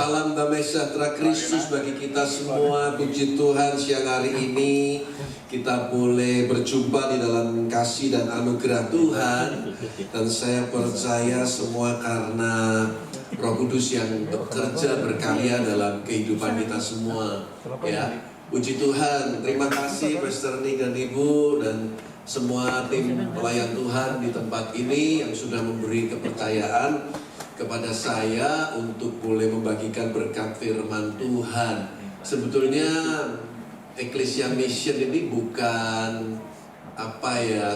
Salam damai sejahtera Kristus bagi kita semua. Puji Tuhan, siang hari ini kita boleh berjumpa di dalam kasih dan anugerah Tuhan. Dan saya percaya semua karena Roh Kudus yang bekerja berkarya dalam kehidupan kita semua. Ya, puji Tuhan. Terima kasih Pastor Nick dan Ibu dan semua tim pelayan Tuhan di tempat ini yang sudah memberi kepercayaan kepada saya untuk boleh membagikan berkat firman Tuhan. Sebetulnya Ecclesia Mission ini bukan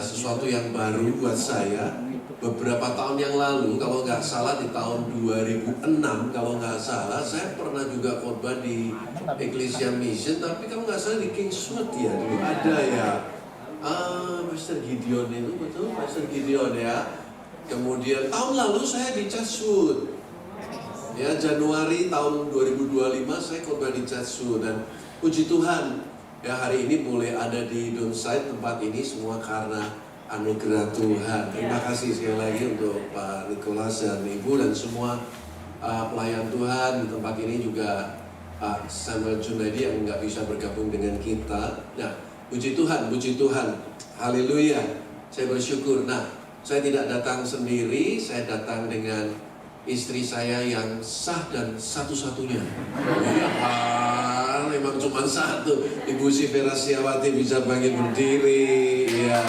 sesuatu yang baru buat saya. Beberapa tahun yang lalu, kalau nggak salah di tahun 2006, kalau nggak salah saya pernah juga khotbah di Ecclesia Mission, tapi kalau nggak salah di Kingswood ya dulu ada ya. Pastor Gideon itu betul, Pastor Gideon ya. Kemudian tahun lalu saya di Chatswood. Ya, Januari tahun 2025 saya khotbah di Chatswood dan puji Tuhan ya hari ini boleh ada di Downside tempat ini semua karena anugerah Tuhan. Terima kasih sekali lagi untuk Pak Nicholas dan Ibu dan semua pelayan Tuhan di tempat ini, juga Pak Samuel Junaidi yang nggak bisa bergabung dengan kita. Nah, puji Tuhan, haleluya. Saya bersyukur. Nah, saya tidak datang sendiri, saya datang dengan istri saya yang sah dan satu-satunya. Ya, memang cuma satu. Ibu Sifera Siawati bisa bangkit berdiri. Ya,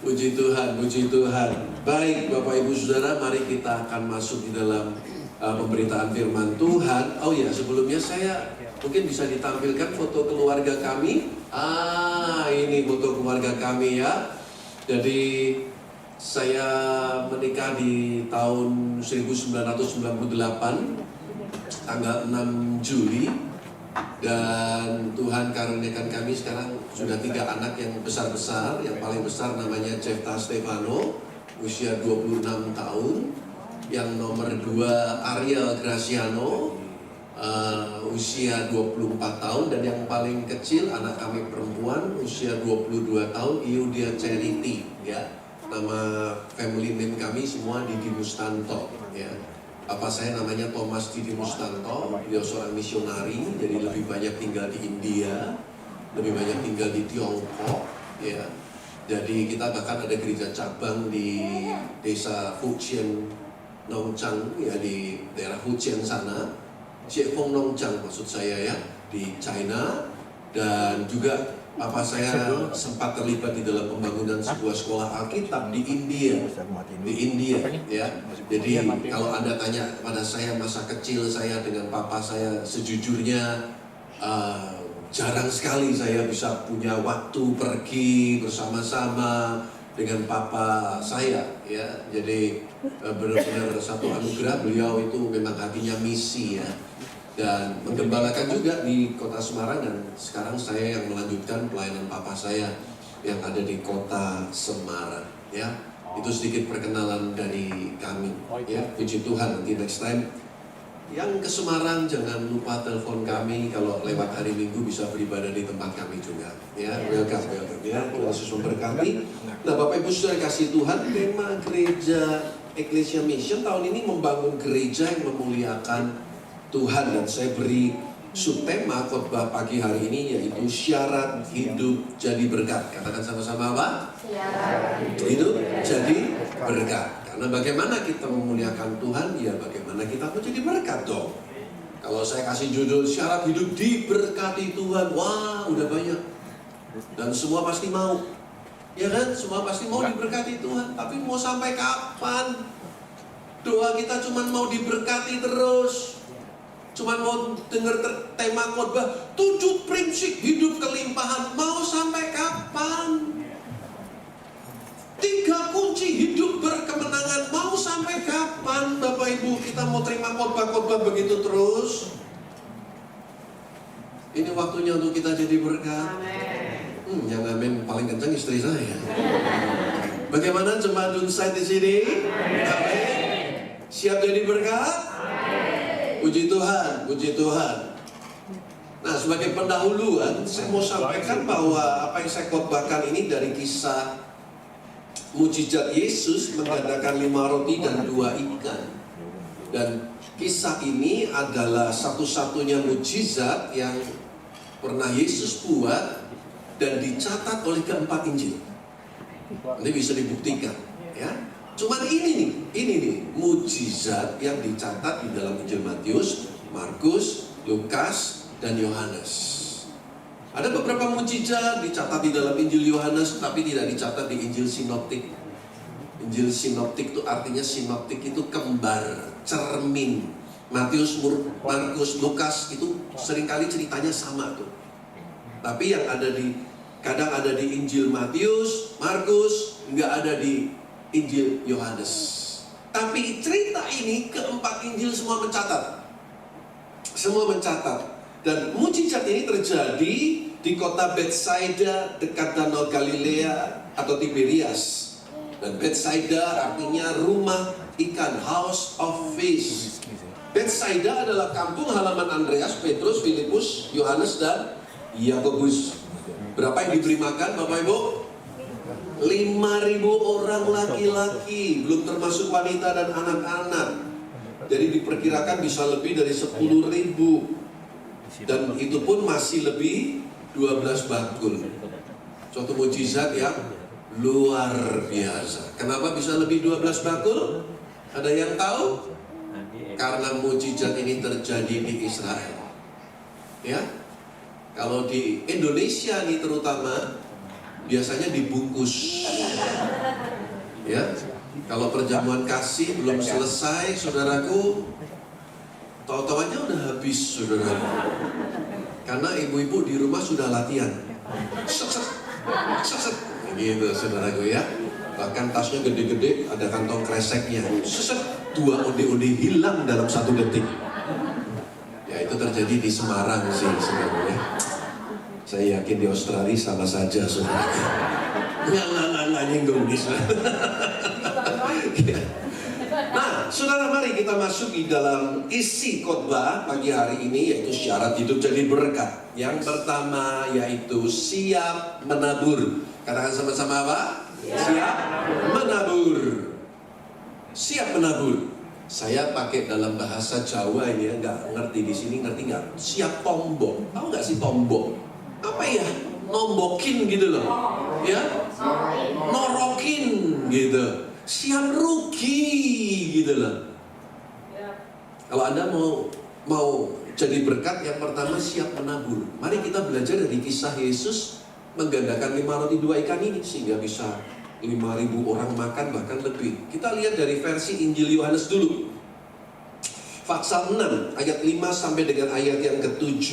puji Tuhan, puji Tuhan. Baik, Bapak Ibu Saudara, mari kita akan masuk di dalam pemberitaan firman Tuhan. Oh ya, sebelumnya saya mungkin bisa ditampilkan foto keluarga kami. Ini foto keluarga kami ya. Jadi saya menikah di tahun 1998 tanggal 6 Juli dan Tuhan karuniakan kami sekarang sudah 3 anak yang besar-besar. Yang paling besar namanya Jefta Stefano, usia 26 tahun. Yang nomor 2 Ariel Graciano, usia 24 tahun. Dan yang paling kecil anak kami perempuan usia 22 tahun, Yudia Charity ya. Nama family name kami semua Didi Mustanto ya. Apa saya namanya Thomas Didi Mustanto, dia seorang misionari, jadi lebih banyak tinggal di India, lebih banyak tinggal di Tiongkok ya. Jadi kita bahkan ada gereja cabang di desa Fujian Nongchang ya, di daerah Fujian sana, Jiefeng Nongchang maksud saya ya, di China. Dan juga saya sempat terlibat di dalam pembangunan sebuah sekolah Alkitab di India ya. Jadi kalau Anda tanya pada saya masa kecil saya dengan papa saya, sejujurnya jarang sekali saya bisa punya waktu pergi bersama-sama dengan papa saya ya. Jadi benar-benar satu anugerah, beliau itu memang hatinya misi ya, dan menggembalakan juga di kota Semarang. Dan sekarang saya yang melanjutkan pelayanan papa saya yang ada di kota Semarang ya. Itu sedikit perkenalan dari kami ya. Puji Tuhan, nanti next time yang ke Semarang jangan lupa telepon kami. Kalau lewat hari Minggu bisa beribadah di tempat kami juga ya. Welcome ya. Tuhan Yesus memberkati. Nah, Bapak Ibu Saudara kasih Tuhan, tema gereja Ecclesia Mission tahun ini membangun gereja yang memuliakan Tuhan. Dan saya beri subtema khotbah pagi hari ini yaitu syarat hidup jadi berkat. Katakan sama-sama apa? Syarat hidup jadi berkat. Karena bagaimana kita memuliakan Tuhan, ya bagaimana kita menjadi berkat dong. Kalau saya kasih judul syarat hidup diberkati Tuhan, wah udah banyak. Dan semua pasti mau. Ya kan? Semua pasti mau diberkati Tuhan. Tapi mau sampai kapan? Doa kita cuma mau diberkati terus. Cuma mau dengar tema khotbah 7 prinsip hidup kelimpahan. Mau sampai kapan? 3 kunci hidup berkemenangan. Mau sampai kapan Bapak Ibu kita mau terima khotbah-khotbah begitu terus? Ini waktunya untuk kita jadi berkat. Yang amin paling kencang istri saya. Bagaimana jemaat Downside di sini? Amin. Siap jadi berkat? Puji Tuhan, puji Tuhan. Nah, sebagai pendahuluan, saya mau sampaikan bahwa apa yang saya khotbahkan ini dari kisah mujizat Yesus menggandakan 5 roti dan 2 ikan. Dan kisah ini adalah satu-satunya mukjizat yang pernah Yesus buat dan dicatat oleh keempat Injil. Ini bisa dibuktikan, ya. Cuman ini nih mukjizat yang dicatat di dalam Injil Matius, Markus, Lukas, dan Yohanes. Ada beberapa mukjizat dicatat di dalam Injil Yohanes, tapi tidak dicatat di Injil Sinoptik. Injil Sinoptik itu artinya sinoptik itu kembar, cermin. Matius, Markus, Lukas itu seringkali ceritanya sama tuh. Tapi yang kadang ada di Injil Matius, Markus, nggak ada di Injil Yohanes. Tapi cerita ini keempat Injil semua mencatat. Semua mencatat. Dan mukjizat ini terjadi di kota Betsaida dekat Danau Galilea atau Tiberias. Dan Betsaida artinya rumah ikan, house of fish. Betsaida adalah kampung halaman Andreas, Petrus, Filipus, Yohanes, dan Yakobus. Berapa yang diberi makan Bapak Ibu? 5.000 orang laki-laki, belum termasuk wanita dan anak-anak. Jadi diperkirakan bisa lebih dari 10.000. Dan itu pun masih lebih 12 bakul. Suatu mukjizat yang luar biasa. Kenapa bisa lebih 12 bakul? Ada yang tahu? Karena mukjizat ini terjadi di Israel. Ya. Kalau di Indonesia nih terutama biasanya dibungkus. Ya. Kalau perjamuan kasih belum selesai, saudaraku, tahu-tahu aja udah habis, saudara. Karena ibu-ibu di rumah sudah latihan. Set, gitu, saudaraku ya. Bahkan tasnya gede-gede, ada kantong kreseknya. Set, 2 onde-onde hilang dalam 1 detik. Ya itu terjadi di Semarang sih, saudaraku ya. Saya yakin di Australia sama saja, saudara. Nggak nyinggung nih, saudara. Nah, saudara, mari kita masuk di dalam isi khotbah pagi hari ini, yaitu syarat hidup jadi berkat. Yang pertama yaitu siap menabur. Katakan sama-sama apa? Siap menabur. Siap menabur. Saya pakai dalam bahasa Jawa ini ya, nggak ngerti di sini, ngerti nggak? Siap tombok. Tahu nggak sih tombok? Apa ya? Nombokin gitu loh, ya? Norokin gitu. Siap rugi gitu loh. Kalau Anda mau jadi berkat, yang pertama siap menabur. Mari kita belajar dari kisah Yesus menggandakan 5 roti 2 ikan ini sehingga bisa 5.000 orang makan, bahkan lebih. Kita lihat dari versi Injil Yohanes dulu. Pasal 6 ayat 5 sampai dengan ayat yang ke-7.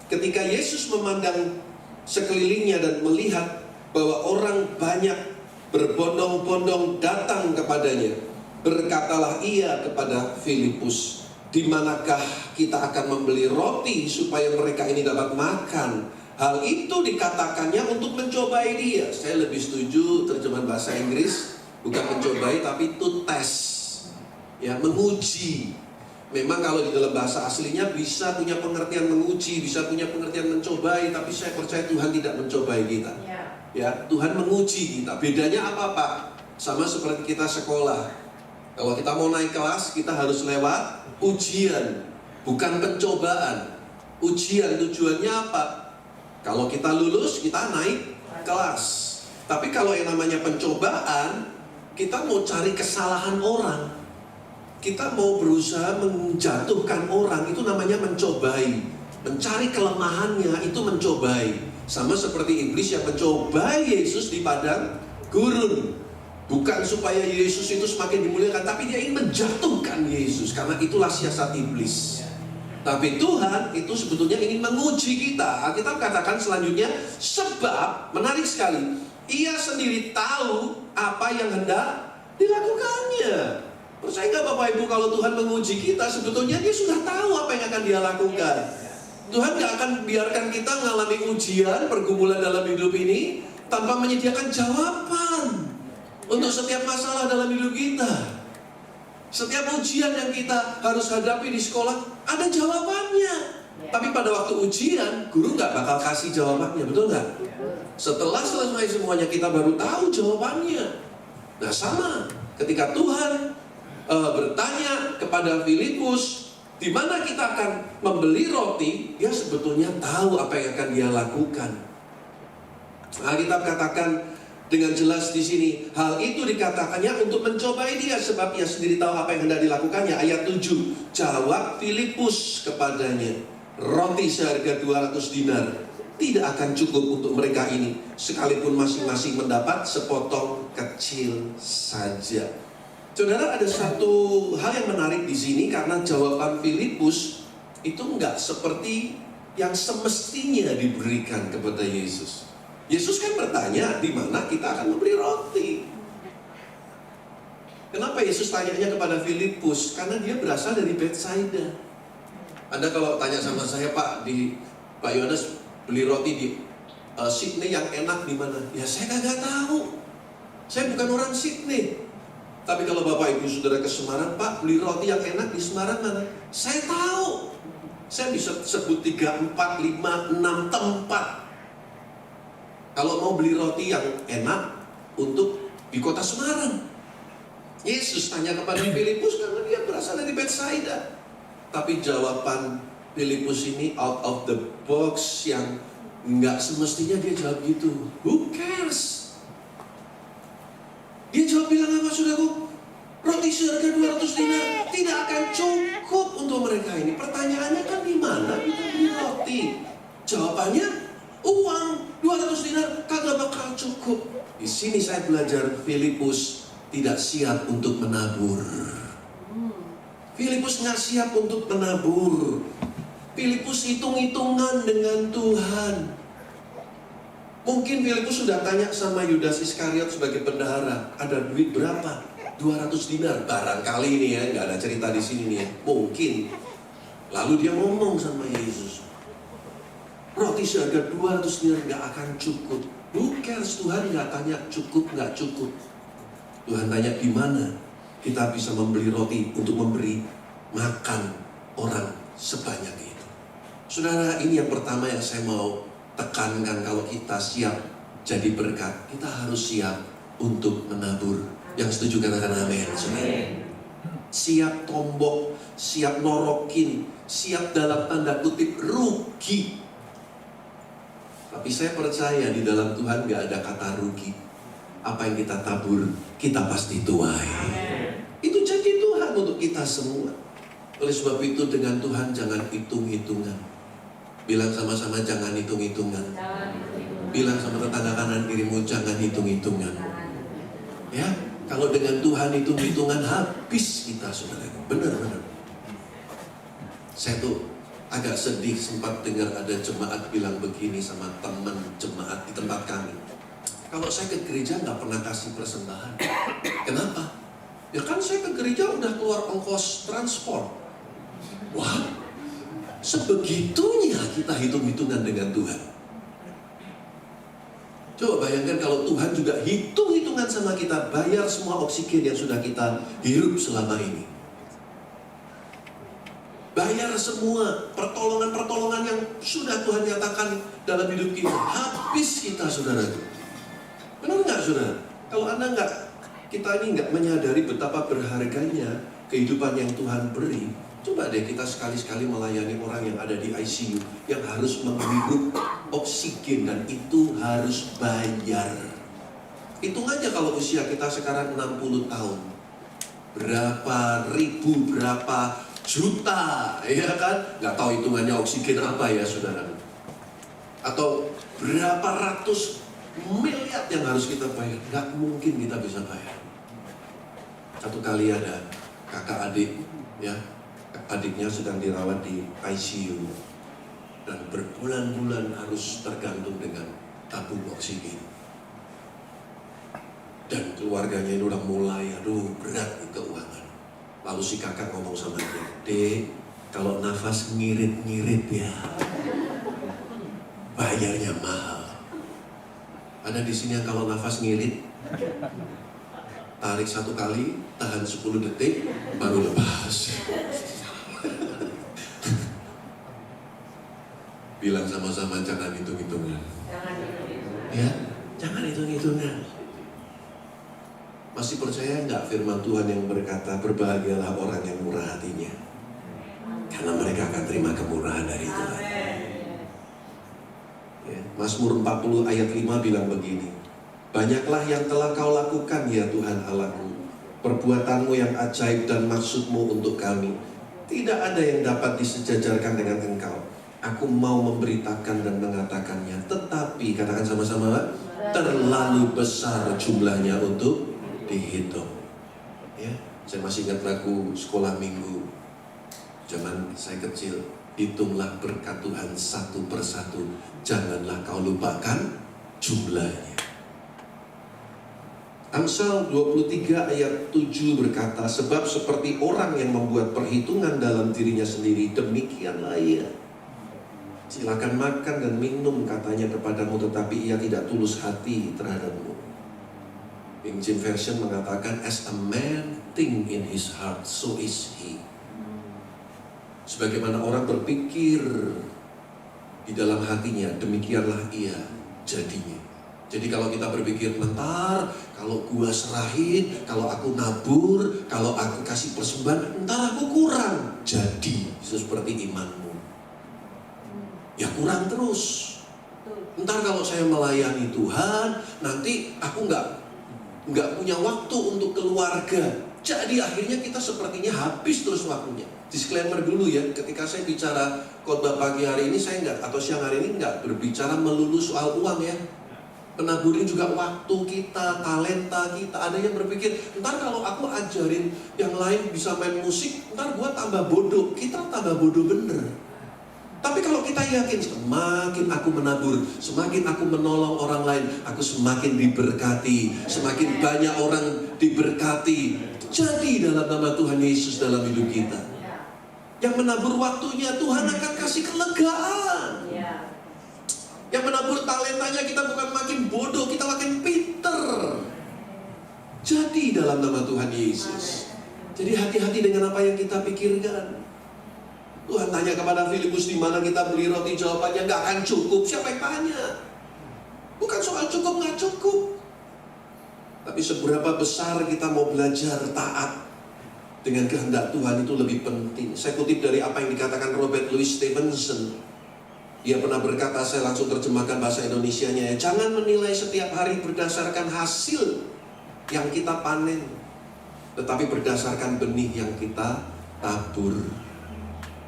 Ketika Yesus memandang sekelilingnya dan melihat bahwa orang banyak berbondong-bondong datang kepadanya, berkatalah ia kepada Filipus, di manakah kita akan membeli roti supaya mereka ini dapat makan? Hal itu dikatakannya untuk mencobai dia. Saya lebih setuju terjemahan bahasa Inggris, bukan mencobai tapi to test, ya, menguji. Memang kalau di dalam bahasa aslinya bisa punya pengertian menguji, bisa punya pengertian mencobai, tapi saya percaya Tuhan tidak mencobai kita. Ya, Tuhan menguji kita. Bedanya apa, Pak? Sama seperti kita sekolah. Kalau kita mau naik kelas, kita harus lewat ujian, bukan pencobaan. Ujian tujuannya apa? Kalau kita lulus, kita naik kelas. Tapi kalau yang namanya pencobaan, kita mau cari kesalahan orang. Kita mau berusaha menjatuhkan orang, itu namanya mencobai. Mencari kelemahannya, itu mencobai. Sama seperti iblis yang mencobai Yesus di padang gurun. Bukan supaya Yesus itu semakin dimuliakan, tapi dia ingin menjatuhkan Yesus. Karena itulah siasat iblis. Tapi Tuhan itu sebetulnya ingin menguji kita. Alkitab katakan selanjutnya, sebab, menarik sekali, ia sendiri tahu apa yang hendak dilakukannya. Percaya nggak Bapak Ibu, kalau Tuhan menguji kita, sebetulnya dia sudah tahu apa yang akan dia lakukan. Tuhan gak akan biarkan kita mengalami ujian, pergumulan dalam hidup ini tanpa menyediakan jawaban untuk setiap masalah dalam hidup kita. Setiap ujian yang kita harus hadapi di sekolah, ada jawabannya. Tapi pada waktu ujian, guru gak bakal kasih jawabannya, betul gak? Setelah selesai semuanya, kita baru tahu jawabannya. Nah sama, ketika Tuhan bertanya kepada Filipus, di mana kita akan membeli roti, dia sebetulnya tahu apa yang akan dia lakukan. Alkitab katakan dengan jelas di sini, hal itu dikatakannya untuk mencobai dia, sebab ia sendiri tahu apa yang hendak dilakukannya. Ayat 7, jawab Filipus kepadanya, roti seharga 200 dinar tidak akan cukup untuk mereka ini, sekalipun masing-masing mendapat sepotong kecil saja. Saudara, ada satu hal yang menarik di sini, karena jawaban Filipus itu enggak seperti yang semestinya diberikan kepada Yesus. Yesus kan bertanya, di mana kita akan membeli roti? Kenapa Yesus tanyanya kepada Filipus? Karena dia berasal dari Betsaida. Anda kalau tanya sama saya, Pak Yohanes beli roti di Sydney yang enak di mana? Ya saya kagak tahu. Saya bukan orang Sydney. Tapi kalau Bapak Ibu Saudara ke Semarang, Pak beli roti yang enak di Semarang mana? Saya tahu. Saya bisa sebut 3, 4, 5, 6 tempat. Kalau mau beli roti yang enak untuk di kota Semarang. Yesus tanya kepada Filipus karena dia berasal dari Betsaida. Tapi jawaban Filipus ini out of the box yang nggak semestinya dia jawab gitu. Who cares? Dia jawab bilang apa, saudaraku? Roti seharga 200 dinar tidak akan cukup untuk mereka ini. Pertanyaannya kan di mana kita beli roti? Jawabannya uang 200 dinar kagak bakal cukup. Di sini saya belajar Filipus tidak siap untuk menabur. Filipus nggak siap untuk menabur. Filipus hitung-hitungan dengan Tuhan. Mungkin Filipus sudah tanya sama Yudas Iskariot sebagai bendahara, ada duit berapa? 200 dinar. Barangkali ini ya, nggak ada cerita di sini nih ya. Mungkin. Lalu dia ngomong sama Yesus, roti seharga 200 dinar nggak akan cukup. Who cares? Tuhan nggak tanya cukup nggak cukup. Tuhan tanya di mana kita bisa membeli roti untuk memberi makan orang sebanyak itu. Saudara, ini yang pertama yang saya mau tekankan. Kalau kita siap jadi berkat, kita harus siap untuk menabur. Yang setuju katakan amin. Siap tombok, siap norokin, siap dalam tanda kutip rugi. Tapi saya percaya di dalam Tuhan gak ada kata rugi. Apa yang kita tabur, kita pasti tuai. Itu janji Tuhan untuk kita semua. Oleh sebab itu dengan Tuhan jangan hitung-hitungan. Bilang sama-sama jangan hitung-hitungan. Bilang sama tetangga kanan kirimu jangan hitung-hitungan. Ya, kalau dengan Tuhan hitung-hitungan habis kita, saudara. Benar-benar. Saya tuh agak sedih sempat dengar ada jemaat bilang begini sama teman jemaat di tempat kami. Kalau saya ke gereja nggak pernah kasih persembahan. Kenapa? Ya kan saya ke gereja udah keluar ongkos transport. Wah, sebegitunya kita hitung-hitungan dengan Tuhan. Coba bayangkan kalau Tuhan juga hitung-hitungan sama kita, bayar semua oksigen yang sudah kita hirup selama ini. Bayar semua pertolongan-pertolongan yang sudah Tuhan nyatakan dalam hidup kita. Habis kita, saudara. Benar nggak, saudara? Kalau Anda kita ini nggak menyadari betapa berharganya kehidupan yang Tuhan beri, coba deh kita sekali-sekali melayani orang yang ada di ICU, yang harus menghirup oksigen, dan itu harus bayar. Hitung aja kalau usia kita sekarang 60 tahun. Berapa ribu, berapa juta, ya kan? Nggak tahu hitungannya oksigen apa ya, saudara. Atau berapa ratus miliar yang harus kita bayar. Nggak mungkin kita bisa bayar. Satu kali ada kakak adik, ya, adiknya sedang dirawat di ICU dan berbulan-bulan harus tergantung dengan tabung oksigen. Dan keluarganya ini udah mulai, berat nih keuangan. Lalu si kakak ngomong sama dia, "Dek, kalau nafas ngirit-ngirit ya, bayarnya mahal." Ada di sini yang kalau nafas ngirit, tarik 1 kali, tahan 10 detik, baru lepas. Bilang sama-sama jangan hitung-hitungan. Ya, jangan hitung-hitungan. Masih percaya nggak firman Tuhan yang berkata, berbahagialah orang yang murah hatinya, karena mereka akan terima kemurahan dari Tuhan. Ya, Mazmur 40 ayat 5 bilang begini, banyaklah yang telah kau lakukan ya Tuhan Allahku, perbuatanmu yang ajaib dan maksudmu untuk kami. Tidak ada yang dapat disejajarkan dengan engkau. Aku mau memberitakan dan mengatakannya, tetapi katakan sama-sama, terlalu besar jumlahnya untuk dihitung. Ya, saya masih ingat lagu sekolah minggu zaman saya kecil. Hitunglah berkat Tuhan satu persatu, janganlah kau lupakan jumlahnya. Amsal 23 ayat 7 berkata, sebab seperti orang yang membuat perhitungan dalam dirinya sendiri, demikianlah ia. Silakan makan dan minum katanya kepadamu, tetapi ia tidak tulus hati terhadapmu. King James Version mengatakan, as a man think in his heart, so is he. Sebagaimana orang berpikir di dalam hatinya, demikianlah ia jadinya. Jadi kalau kita berpikir, ntar kalau gua serahin, kalau aku nabur, kalau aku kasih persembahan, ntar aku kurang. Jadi seperti imanmu, ya kurang terus. Ntar kalau saya melayani Tuhan, nanti aku nggak punya waktu untuk keluarga. Jadi akhirnya kita sepertinya habis terus waktunya. Disclaimer dulu ya, ketika saya bicara khotbah pagi hari ini, saya nggak, atau siang hari ini nggak berbicara melulu soal uang ya. Penabur ini juga waktu kita, talenta kita. Ada yang berpikir, ntar kalau aku ajarin yang lain bisa main musik, ntar gua tambah bodoh. Kita tambah bodoh bener. Tapi kalau kita yakin, semakin aku menabur, semakin aku menolong orang lain, aku semakin diberkati, semakin banyak orang diberkati. Jadi dalam nama Tuhan Yesus dalam hidup kita, yang menabur waktunya Tuhan akan kasih kelegaan. Yang menabur talentanya, kita bukan makin bodoh, kita makin pinter. Jadi dalam nama Tuhan Yesus. Jadi hati-hati dengan apa yang kita pikirkan. Tuhan tanya kepada Filipus, di mana kita beli roti, jawabannya nggak akan cukup. Siapa yang tanya? Bukan soal cukup nggak cukup, tapi seberapa besar kita mau belajar taat dengan kehendak Tuhan itu lebih penting. Saya kutip dari apa yang dikatakan Robert Louis Stevenson. Dia pernah berkata, saya langsung terjemahkan bahasa Indonesianya ya, jangan menilai setiap hari berdasarkan hasil yang kita panen, tetapi berdasarkan benih yang kita tabur.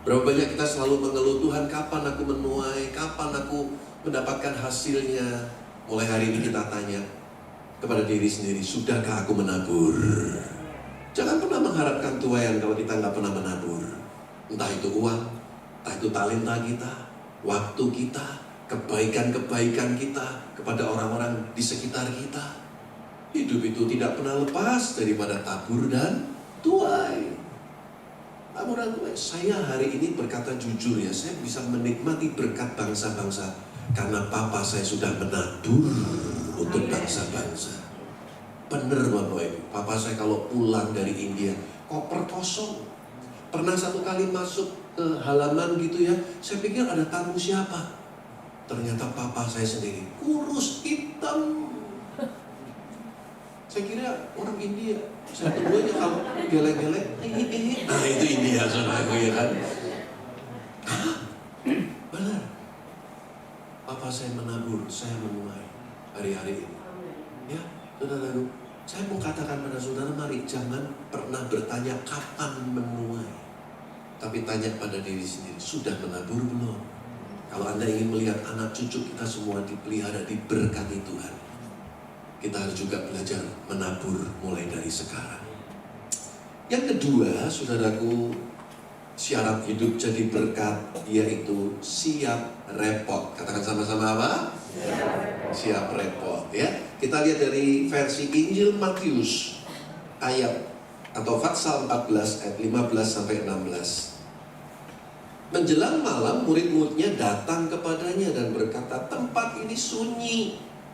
Berapa banyak kita selalu mengeluh, Tuhan kapan aku menuai, kapan aku mendapatkan hasilnya. Mulai hari ini kita tanya kepada diri sendiri, sudahkah aku menabur? Jangan pernah mengharapkan tuaian kalau kita nggak pernah menabur. Entah itu uang, entah itu talenta kita, waktu kita, kebaikan-kebaikan kita kepada orang-orang di sekitar kita. Hidup itu tidak pernah lepas daripada tabur dan tuai. Tabur dan tuai. Saya hari ini berkata jujur ya, saya bisa menikmati berkat bangsa-bangsa karena papa saya sudah menabur untuk bangsa-bangsa. Bener Bapak Ibu, papa saya kalau pulang dari India, koper kosong. Pernah satu kali masuk ke halaman gitu ya, saya pikir ada tamu siapa. Ternyata papa saya sendiri, kurus, hitam. Saya kira orang India. Saya keduanya kalau gelek-gelek, nah itu India saudaraku ya kan. Hah? Benar. Papa saya menabur, saya menuai hari-hari ini. Ya, saudaraku, saya mau katakan pada saudara, mari jangan pernah bertanya kapan menuai, tapi tanya pada diri sendiri, sudah menabur belum? Kalau Anda ingin melihat anak cucu kita semua dipelihara, diberkati Tuhan, kita harus juga belajar menabur mulai dari sekarang. Yang kedua, saudaraku, syarat hidup jadi berkat, yaitu siap repot. Katakan sama-sama apa? Siap repot ya. Kita lihat dari versi Injil Matius ayat atau Fatsal 14 ayat 15 sampai 16. Menjelang malam, murid-muridnya datang kepadanya dan berkata, tempat ini sunyi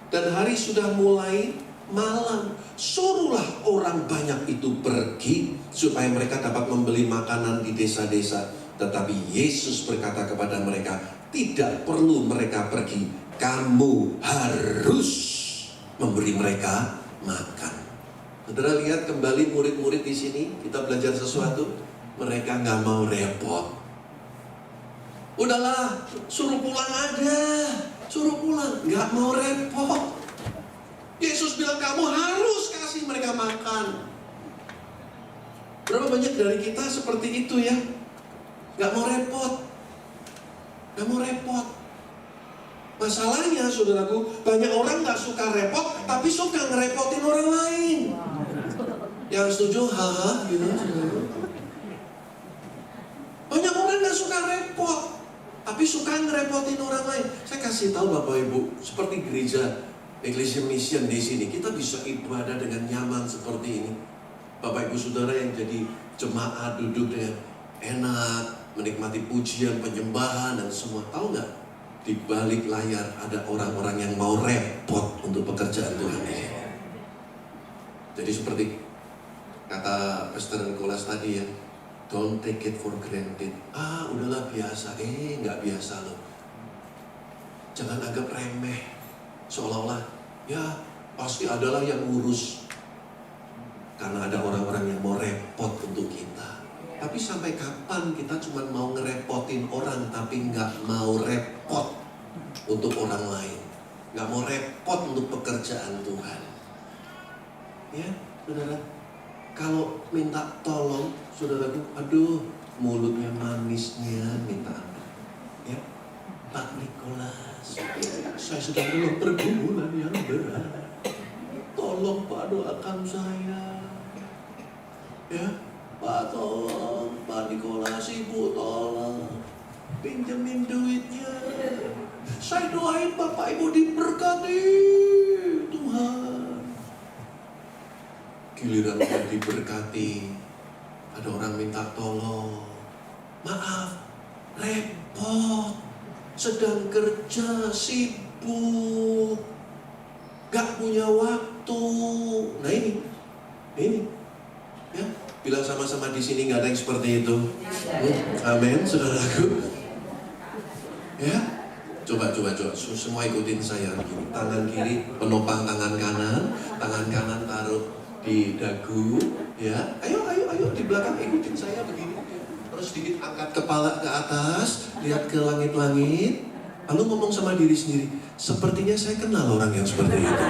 dan hari sudah mulai malam. Suruhlah orang banyak itu pergi supaya mereka dapat membeli makanan di desa-desa. Tetapi Yesus berkata kepada mereka, tidak perlu mereka pergi, kamu harus memberi mereka makan. Saudara lihat kembali murid-murid di sini, kita belajar sesuatu, mereka nggak mau repot. Udahlah, suruh pulang aja, suruh pulang, nggak mau repot. Yesus bilang kamu harus kasih mereka makan. Berapa banyak dari kita seperti itu ya, nggak mau repot, nggak mau repot. Masalahnya saudaraku, banyak orang nggak suka repot, tapi suka ngerepotin orang lain. Yang setuju, haha, gitu. Banyak orang nggak suka repot, tapi suka ngerepotin orang lain. Saya kasih tahu Bapak Ibu, seperti gereja Ecclesia Mission di sini, kita bisa ibadah dengan nyaman seperti ini. Bapak Ibu Saudara yang jadi jemaat duduk dengan enak, menikmati pujian, penyembahan dan semua. Tahu nggak? Di balik layar ada orang-orang yang mau repot untuk pekerjaan Tuhan ini. Jadi seperti kata Pastor Nicholas tadi ya, don't take it for granted. Udahlah biasa. Nggak biasa loh. Jangan anggap remeh. Seolah-olah, ya pasti adalah yang ngurus. Karena ada orang-orang yang mau repot untuk kita. Tapi sampai kapan kita cuma mau ngerepotin orang, tapi nggak mau repot untuk orang lain. Nggak mau repot untuk pekerjaan Tuhan. Ya, saudara. Kalau minta tolong, saudaraku, aduh, mulutnya manisnya minta ampun. Ya, Pak Nicholas, saya sedang dalam pergumulan yang berat. Tolong Pak doakan saya. Ya, Pak tolong, Pak Nicholas, Ibu tolong, pinjemin duitnya. Saya doain Bapak Ibu diberkati Tuhan. Giliran udah diberkati, ada orang minta tolong. Maaf, repot, sedang kerja, sibuk, gak punya waktu. Nah ini, ya, bilang sama-sama di sini nggak ada yang seperti itu. Amin, saudaraku. Ya, coba, semua ikutin saya. Tangan kiri penopang tangan kanan taruh di dagu, ya. Ayo di belakang ikutin saya begini. Terus sedikit angkat kepala ke atas, lihat ke langit-langit, lalu ngomong sama diri sendiri, sepertinya saya kenal orang yang seperti itu.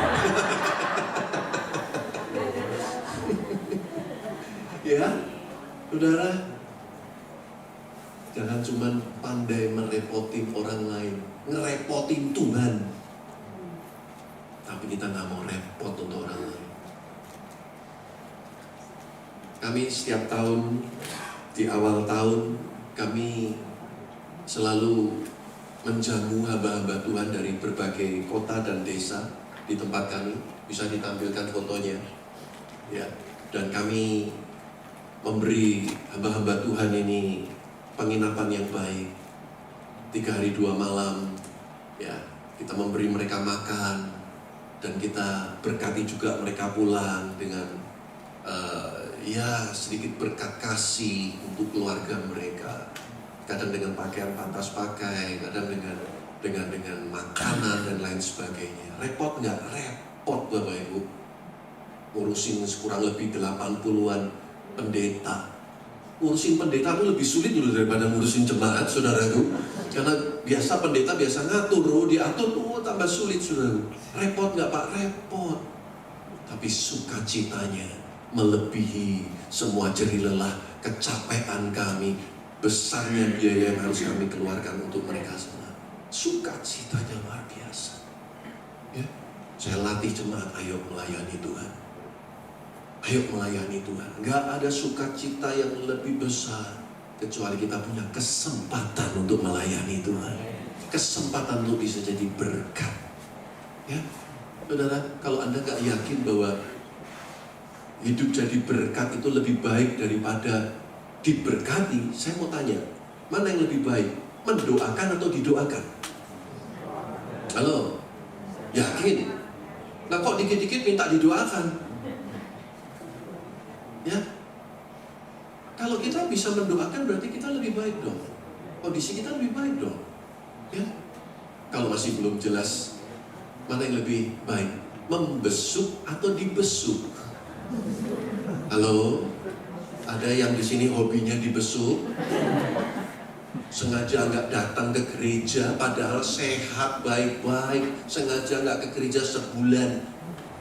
Ya, saudara, jangan cuma pandai merepotin orang lain, ngerepotin Tuhan, tapi kita nggak mau repot untuk orang lain. Kami setiap tahun, di awal tahun, kami selalu menjamu hamba-hamba Tuhan dari berbagai kota dan desa di tempat kami. Bisa ditampilkan fotonya, ya. Dan kami memberi hamba-hamba Tuhan ini penginapan yang baik, 3 hari 2 malam, ya. Kita memberi mereka makan dan kita berkati juga mereka pulang dengan ya sedikit berkat kasih untuk keluarga mereka. Kadang dengan pakaian pantas pakai, kadang dengan makanan dan lain sebagainya. Repot nggak? Repot Bapak Ibu. Ngurusin kurang lebih 80-an pendeta. Ngurusin pendeta itu lebih sulit dulu daripada ngurusin jemaat, saudaraku. Karena biasa pendeta biasa ngatur, diatur, tambah sulit, saudaraku. Repot nggak Pak? Repot. Tapi sukacitanya melebihi semua jerih lelah, kecapean kami, besarnya biaya yang harus kami keluarkan untuk mereka semua. Sukacitanya luar biasa. Ya, saya latih jemaat, ayo melayani Tuhan. Ayo melayani Tuhan. Gak ada sukacita yang lebih besar kecuali kita punya kesempatan untuk melayani Tuhan. Kesempatan untuk bisa jadi berkat. Ya, saudara, kalau Anda gak yakin bahwa hidup jadi berkat itu lebih baik daripada diberkati, saya mau tanya, mana yang lebih baik? Mendoakan atau didoakan? Halo? Yakin? Nah kok dikit-dikit minta didoakan? Ya? Kalau kita bisa mendoakan berarti kita lebih baik dong. Kondisi kita lebih baik dong. Ya? Kalau masih belum jelas, mana yang lebih baik? Membesuk atau dibesuk? Halo, ada yang di sini hobinya dibesuk? Sengaja nggak datang ke gereja, padahal sehat, baik-baik. Sengaja nggak ke gereja sebulan,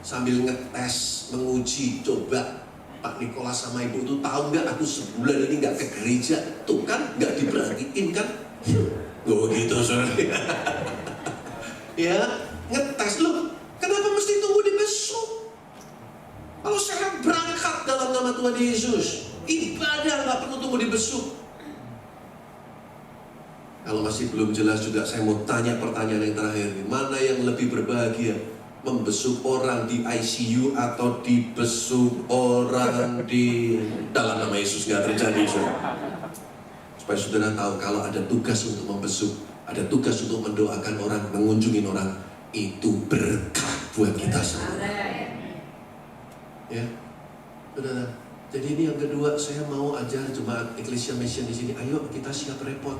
sambil ngetes, menguji, coba. Pak Nikolas sama Ibu itu tahu nggak aku sebulan ini nggak ke gereja? Tuh kan, nggak diperhatiin kan? Loh gitu, saudara. Ya, ngetes loh. Kenapa mesti tunggu dibesuk? Kalau sehat berangkat dalam nama Tuhan Yesus. Ibadah nggak perlu tunggu dibesuk. Kalau masih belum jelas juga, saya mau tanya pertanyaan yang terakhir. Mana yang lebih berbahagia? Membesuk orang di ICU atau dibesuk orang di dalam nama Yesus? Nggak terjadi, saudara. Supaya saudara tahu, kalau ada tugas untuk membesuk, ada tugas untuk mendoakan orang, mengunjungi orang, itu berkat buat kita semua. Ya, saudara. Jadi ini yang kedua, saya mau ajar jemaat Ecclesia Mission di sini. Ayo kita siap repot.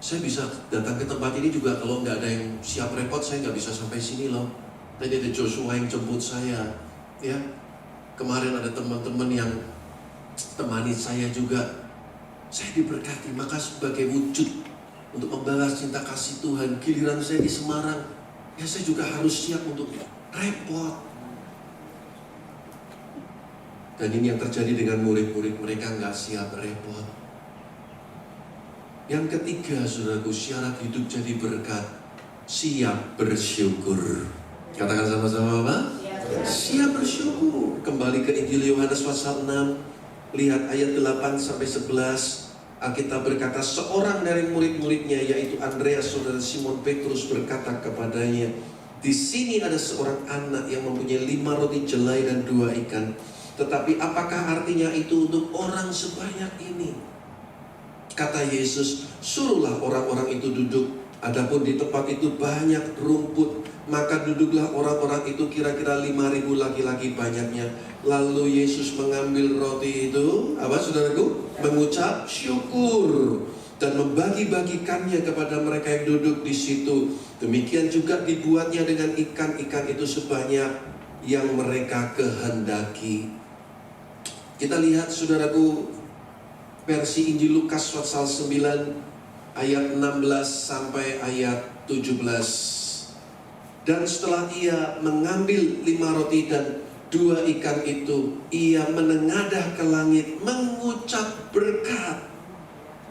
Saya bisa datang ke tempat ini juga kalau nggak ada yang siap repot, saya nggak bisa sampai sini loh. Tadi ada Joshua yang jemput saya, ya. Kemarin ada teman-teman yang temani saya juga. Saya diberkati, maka sebagai wujud untuk membalas cinta kasih Tuhan, giliran saya di Semarang, ya saya juga harus siap untuk repot. Dan ini yang terjadi dengan murid-murid, mereka nggak siap repot. Yang ketiga, saudaraku, syarat hidup jadi berkat, siap bersyukur. Katakan sama-sama apa? Siap bersyukur. Kembali ke Injil Yohanes pasal 6, lihat ayat 8-11. Alkitab berkata, seorang dari murid-muridnya, yaitu Andreas saudara Simon Petrus, berkata kepadanya, di sini ada seorang anak yang mempunyai 5 roti jelai dan 2 ikan. Tetapi apakah artinya itu untuk orang sebanyak ini? Kata Yesus, suruhlah orang-orang itu duduk. Adapun di tempat itu banyak rumput, maka duduklah orang-orang itu, kira-kira 5.000 laki-laki banyaknya. Lalu Yesus mengambil roti itu, apa saudaraku? Mengucap syukur dan membagi-bagikannya kepada mereka yang duduk di situ. Demikian juga dibuatnya dengan ikan-ikan itu sebanyak yang mereka kehendaki. Kita lihat saudaraku, versi Injil Lukas pasal 9 ayat 16 sampai ayat 17. Dan setelah ia mengambil 5 roti dan 2 ikan itu, ia menengadah ke langit, mengucap berkat.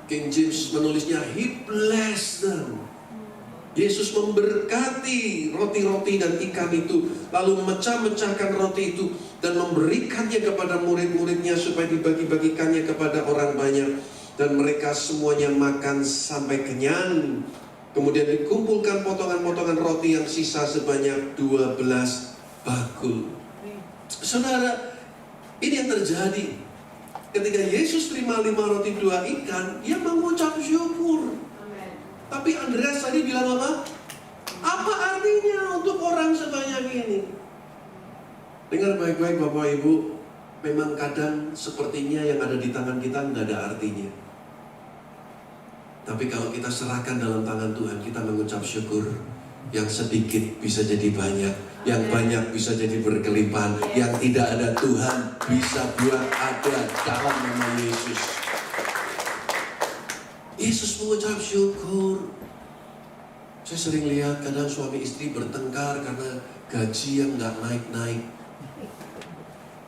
King James menulisnya, He blessed them. Yesus memberkati roti-roti dan ikan itu, lalu memecah-mecahkan roti itu dan memberikannya kepada murid-muridnya supaya dibagi-bagikannya kepada orang banyak. Dan mereka semuanya makan sampai kenyang. Kemudian dikumpulkan potongan-potongan roti yang sisa sebanyak 12 bakul. Saudara, ini yang terjadi. Ketika Yesus terima 5 roti 2 ikan, dia mengucap syukur. Tapi Andreas tadi bilang apa? Apa artinya untuk orang sebanyak ini? Dengar baik-baik Bapak Ibu, memang kadang sepertinya yang ada di tangan kita nggak ada artinya. Tapi kalau kita serahkan dalam tangan Tuhan, kita mengucap syukur. Yang sedikit bisa jadi banyak, yang banyak bisa jadi berkelimpahan, yang tidak ada Tuhan bisa buat ada dalam nama Yesus. Yesus mengucap syukur. Saya sering lihat kadang suami istri bertengkar karena gaji yang nggak naik-naik.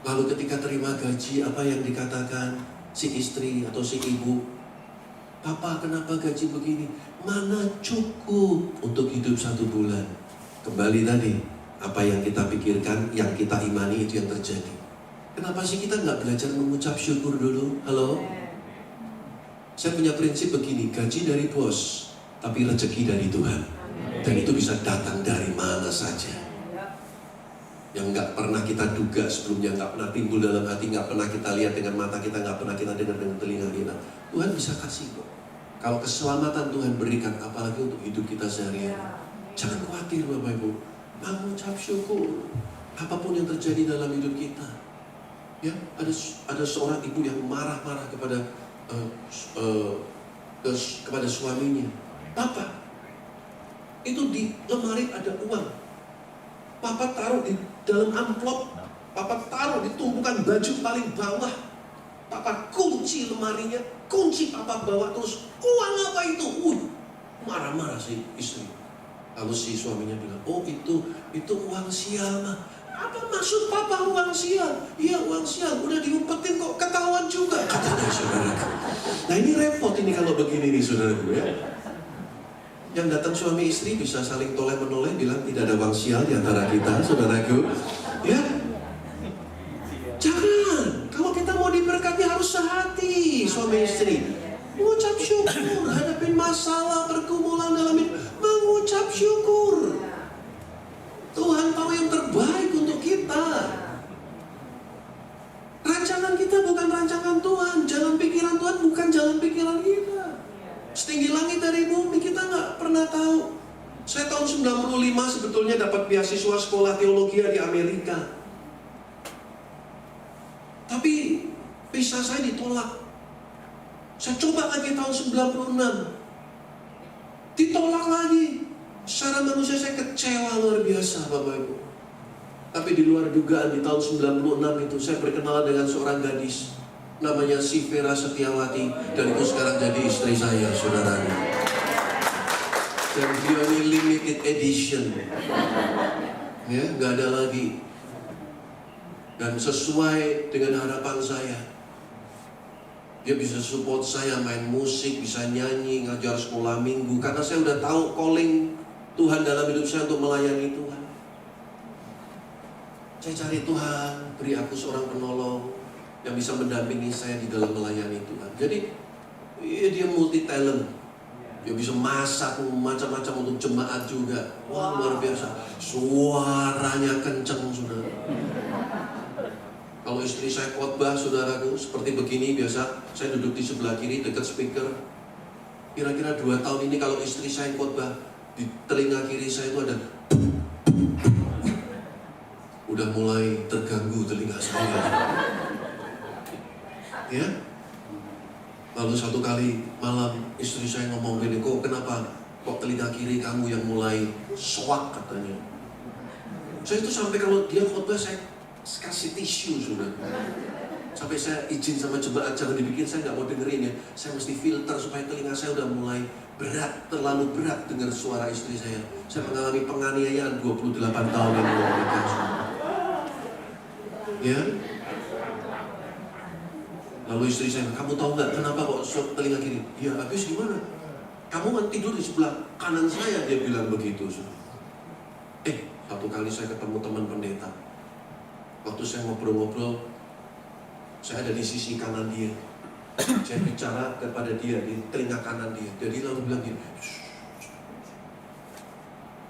Lalu ketika terima gaji, apa yang dikatakan si istri atau si ibu? Papa, kenapa gaji begini? Mana cukup untuk hidup 1 bulan? Kembali tadi, apa yang kita pikirkan, yang kita imani itu yang terjadi. Kenapa sih kita nggak belajar mengucap syukur dulu? Halo? Saya punya prinsip begini, gaji dari bos, tapi rezeki dari Tuhan. Dan itu bisa datang dari mana saja. Yang nggak pernah kita duga sebelumnya, nggak pernah timbul dalam hati, nggak pernah kita lihat dengan mata kita, nggak pernah kita dengar dengan telinga kita. Tuhan bisa kasih kok. Kalau keselamatan Tuhan berikan, apalagi untuk hidup kita sehari-hari. Jangan khawatir Bapak Ibu, mengucap syukur apapun yang terjadi dalam hidup kita. Ya, ada seorang ibu yang marah-marah kepada kepada suaminya. Papa, itu di lemari ada uang. Papa taruh di dalam amplop Papa taruh di tumpukan baju paling bawah. Papa kunci lemarinya, kunci papa bawa terus. Uang apa itu? Marah-marah si istri. Lalu si suaminya bilang, oh itu uang sial mah. Apa maksud papa uang sial? Iya uang sial, udah diumpetin kok ketahuan juga, katanya saudaraku. Nah ini repot ini kalau begini nih saudaraku ya. Yang datang suami istri bisa saling toleh-menoleh bilang tidak ada uang sial di antara kita saudaraku. Ya, jangan. Kalau kita mau diberkati harus sehati suami istri. Mengucap syukur, hadapin masalah, pergumulan dalam hidup. Mengucap syukur. Tuhan tahu yang terbaik untuk kita. Rancangan kita bukan rancangan Tuhan. Jalan pikiran Tuhan bukan jalan pikiran kita. Setinggi langit dari bumi kita nggak pernah tahu. Saya tahun 95 sebetulnya dapat beasiswa sekolah teologi di Amerika. Tapi visa saya ditolak. Saya coba lagi tahun 96. Ditolak lagi. Secara manusia saya kecewa luar biasa Bapak Ibu. Tapi di luar dugaan di tahun 96 itu saya berkenalan dengan seorang gadis. Namanya si Vera Setiawati. Dan itu sekarang jadi istri saya, saudara. Dan dia ini limited edition. Ya, nggak ada lagi. Dan sesuai dengan harapan saya. Dia bisa support saya main musik, bisa nyanyi, ngajar sekolah minggu. Karena saya udah tahu calling Tuhan dalam hidup saya untuk melayani Tuhan. Saya cari Tuhan, beri aku seorang penolong yang bisa mendampingi saya di dalam melayani Tuhan. Jadi dia multi talent. Dia bisa masak macam-macam untuk jemaat juga. Wah luar biasa. Suaranya kencang saudara. Kalau istri saya khotbah saudaraku seperti begini biasa. Saya duduk di sebelah kiri dekat speaker. Kira-kira 2 tahun ini kalau istri saya khotbah di telinga kiri saya itu ada udah mulai terganggu telinga saya. Ya. Lalu satu kali malam istri saya ngomong gini, kok kenapa? Kok telinga kiri kamu yang mulai soak katanya. Saya itu sampai kalau dia khotbah saya kasih tisu sudah. Sampai saya izin sama jemaat jangan dibikin, saya nggak mau dengerin ya. Saya mesti filter supaya telinga saya udah mulai berat, terlalu berat dengar suara istri saya. Saya mengalami penganiayaan 28 tahun yang lalu. Ya. Lalu istri saya, kamu tahu nggak kenapa kok telinga kiri? Ya habis gimana? Kamu kan tidur di sebelah kanan saya, dia bilang begitu. Satu kali saya ketemu teman pendeta. Waktu saya ngobrol-ngobrol, saya ada di sisi kanan dia. Saya bicara kepada dia di telinga kanan dia. Jadi lalu bilang gini,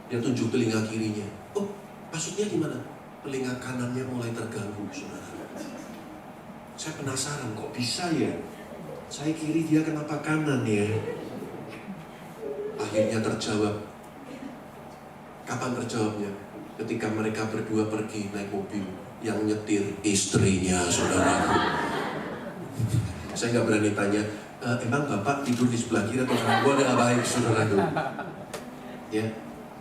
dia tunjuk telinga kirinya. Oh, maksudnya gimana? Telinga kanannya mulai terganggu, saudara. Saya penasaran, kok bisa ya? Saya kiri, dia kenapa kanan ya? Akhirnya terjawab. Kapan terjawabnya? Ketika mereka berdua pergi naik mobil. Yang nyetir istrinya, saudaraku. Saya nggak berani tanya, emang bapak tidur di sebelah kiri atau kanan? Gua nggak baik, saudaraku. Ya,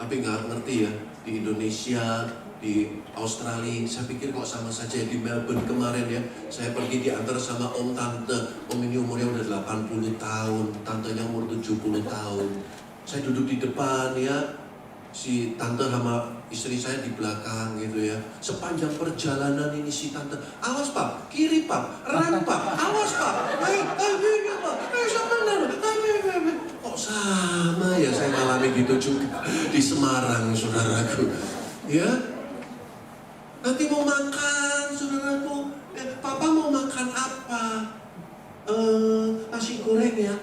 tapi nggak ngerti ya di Indonesia, di Australia. Saya pikir kok sama saja di Melbourne kemarin ya. Saya pergi diantar sama om tante. Om ini umurnya udah 80 tahun, tantenya umur 70 tahun. Saya duduk di depan ya. Si tante sama istri saya di belakang gitu ya. Sepanjang perjalanan ini si tante, awas pak, kiri pak, rem pak, awas pak, ini pak, kok sama ya saya ngalami gitu juga di Semarang saudaraku. Ya, nanti mau makan saudaraku, papa mau makan apa? Nasi goreng ya.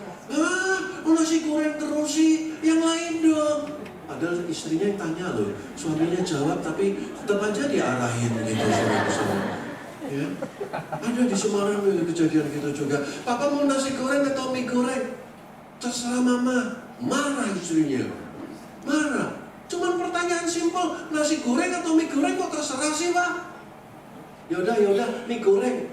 Nasi goreng terus sih, yang lain dong. Padahal istrinya yang tanya loh, suaminya jawab tapi tetap aja diarahin gitu saudara. Ya, ada di Semarang kejadian gitu juga. Papa mau nasi goreng atau mie goreng? Terserah mama. Marah istrinya, marah. Cuman pertanyaan simpel, nasi goreng atau mie goreng kok terserah sih pak? Yaudah, mie goreng.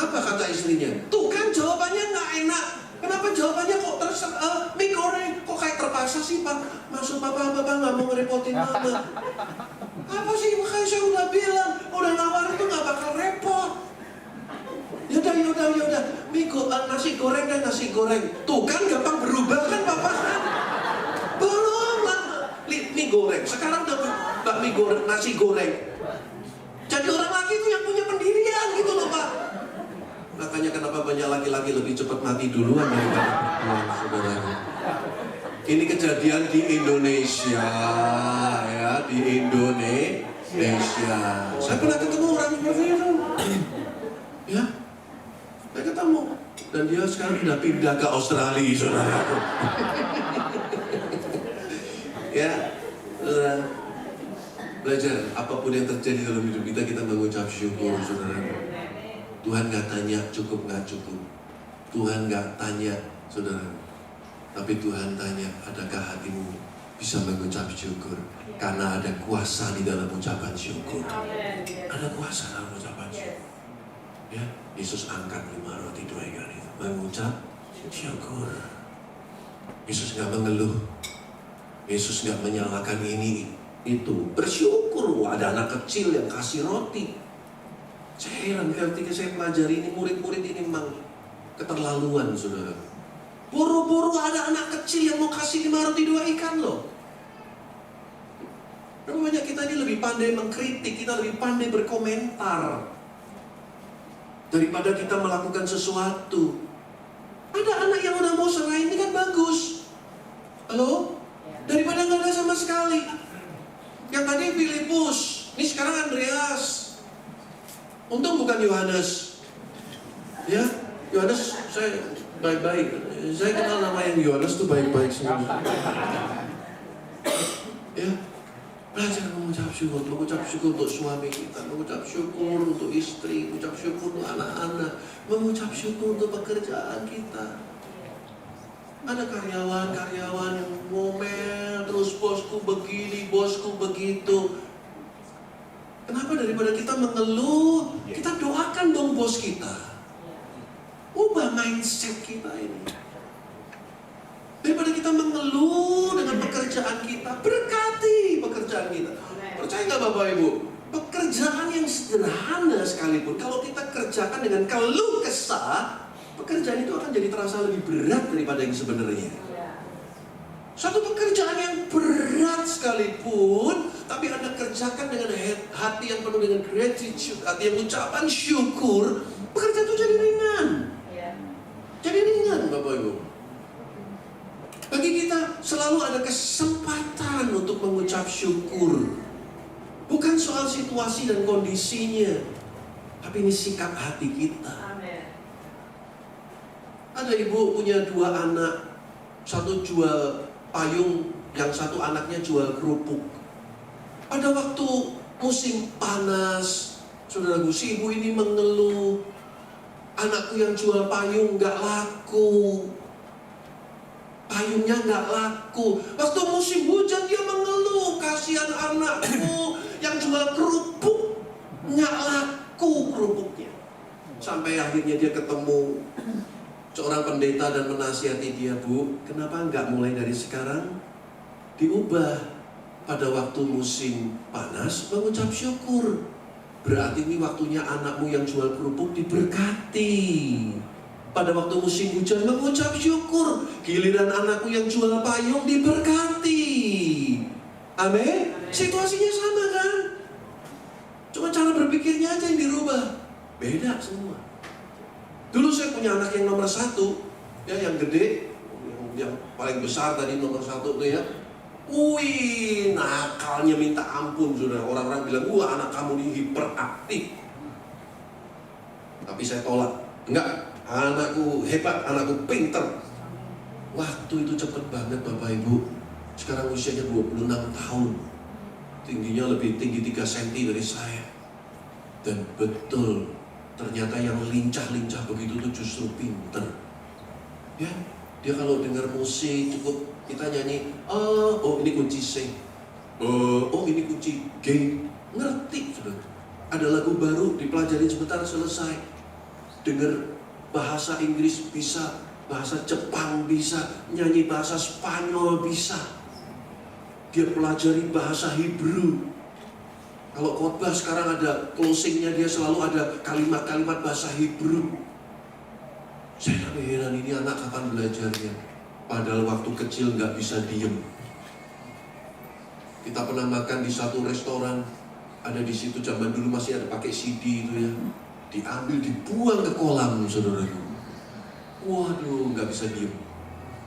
Apa kata istrinya? Tuh kan jawabannya nggak enak. Kenapa jawabannya kok terserah mie goreng? Kok kayak terpaksa sih pak? Maksud papa nggak mau ngerepotin mama. Apa sih? Makanya saya udah bilang, udah nawarin tuh nggak nasi goreng dan nasi goreng. Tuh kan gampang berubah kan Bapak? Belum lah. Mie goreng. Sekarang udah bakmi goreng, nasi goreng. Jadi orang laki itu yang punya pendirian gitu loh Pak. Makanya kenapa banyak laki-laki lebih cepat mati duluan daripada perempuan, saudara. Ini kejadian di Indonesia, ya, di Indonesia. Saya pernah ketemu orang seperti itu. Ya, saya ketemu. Dan dia sekarang sudah pindah ke Australia, saudara. Ya, saudara. Belajar, apapun yang terjadi dalam hidup kita, kita mengucap syukur, saudara. Tuhan gak tanya cukup gak cukup. Tuhan gak tanya, saudara. Tapi Tuhan tanya, adakah hatimu bisa mengucap syukur? Karena ada kuasa di dalam ucapan syukur. Ada kuasa dalam ucapan syukur. Ya, Yesus angkat 5 roti 2 ikan itu, mengucap syukur. Yesus gak mengeluh. Yesus gak menyalahkan ini, itu. Bersyukur, ada anak kecil yang kasih roti. Saya heran ketika saya pelajari ini, murid-murid ini memang keterlaluan, saudara. Buru-buru ada anak kecil yang mau kasih 5 roti 2 ikan loh. Karena banyak kita ini lebih pandai mengkritik, kita lebih pandai berkomentar daripada kita melakukan sesuatu. Ada anak yang udah mau serahin, ini kan bagus. Halo? Daripada nggak ada sama sekali. Yang tadi Filipus, ini sekarang Andreas. Untung bukan Yohanes. Ya, Yohanes saya baik-baik. Saya kenal nama yang Yohanes tuh baik-baik semua. Ya, belajar mengucap syukur untuk suami kita, mengucap syukur untuk istri, mengucap syukur untuk anak-anak, mengucap syukur untuk pekerjaan kita. Ada karyawan-karyawan yang ngomel terus, bosku begini, bosku begitu. Kenapa daripada kita mengeluh, kita doakan dong bos kita. Ubah mindset kita ini. Daripada kita mengeluh dengan pekerjaan kita, berkati pekerjaan kita. Percaya nggak Bapak Ibu? Pekerjaan yang sederhana sekalipun, kalau kita kerjakan dengan keluh kesah, pekerjaan itu akan jadi terasa lebih berat daripada yang sebenarnya. Satu pekerjaan yang berat sekalipun, tapi Anda kerjakan dengan hati yang penuh dengan gratitude, hati yang ucapan syukur, pekerjaan itu jadi ringan. Jadi ringan Bapak Ibu. Bagi kita selalu ada kesempatan untuk mengucap syukur. Bukan soal situasi dan kondisinya, tapi ini sikap hati kita. Ada ibu punya 2 anak, satu jual payung, yang satu anaknya jual kerupuk. Pada waktu musim panas, saudaraku, si ibu ini mengeluh, anakku yang jual payung gak laku, payungnya gak laku. Waktu musim hujan dia mengeluh, kasihan anakku yang jual kerupuk gak laku kerupuknya. Sampai akhirnya dia ketemu seorang pendeta dan menasihati dia, Bu, kenapa nggak mulai dari sekarang diubah pada waktu musim panas mengucap syukur. Berarti ini waktunya anakmu yang jual kerupuk diberkati. Pada waktu musim hujan mengucap syukur. Giliran anakku yang jual payung diberkati. Amin. Situasinya sama kan? Cuma cara berpikirnya aja yang dirubah. Beda semua. Dulu saya punya anak yang nomor 1, ya, yang gede, yang paling besar tadi nomor 1 tuh ya. Wih, nakalnya minta ampun, saudara. Orang-orang bilang, wah anak kamu ini hiperaktif. Tapi saya tolak. Enggak, anakku hebat, anakku pinter. Waktu itu cepet banget Bapak Ibu. Sekarang usianya 26 tahun. Tingginya lebih tinggi 3 cm dari saya. Dan betul, ternyata yang lincah-lincah begitu tuh justru pinter. Ya, dia kalau dengar musik cukup kita nyanyi, oh ini kunci C, oh ini kunci G, ngerti sudah. Ada lagu baru dipelajari sebentar selesai. Dengar bahasa Inggris bisa, bahasa Jepang bisa, nyanyi bahasa Spanyol bisa. Dia pelajari bahasa Hebrew. Kalau khotbah sekarang ada closingnya, dia selalu ada kalimat-kalimat bahasa Hebrew. Saya heran ini anak kapan belajarnya. Padahal waktu kecil nggak bisa diem. Kita pernah makan di satu restoran, ada di situ zaman dulu masih ada pakai CD itu ya. Diambil, dibuang ke kolam, saudaraku. Waduh, nggak bisa diem.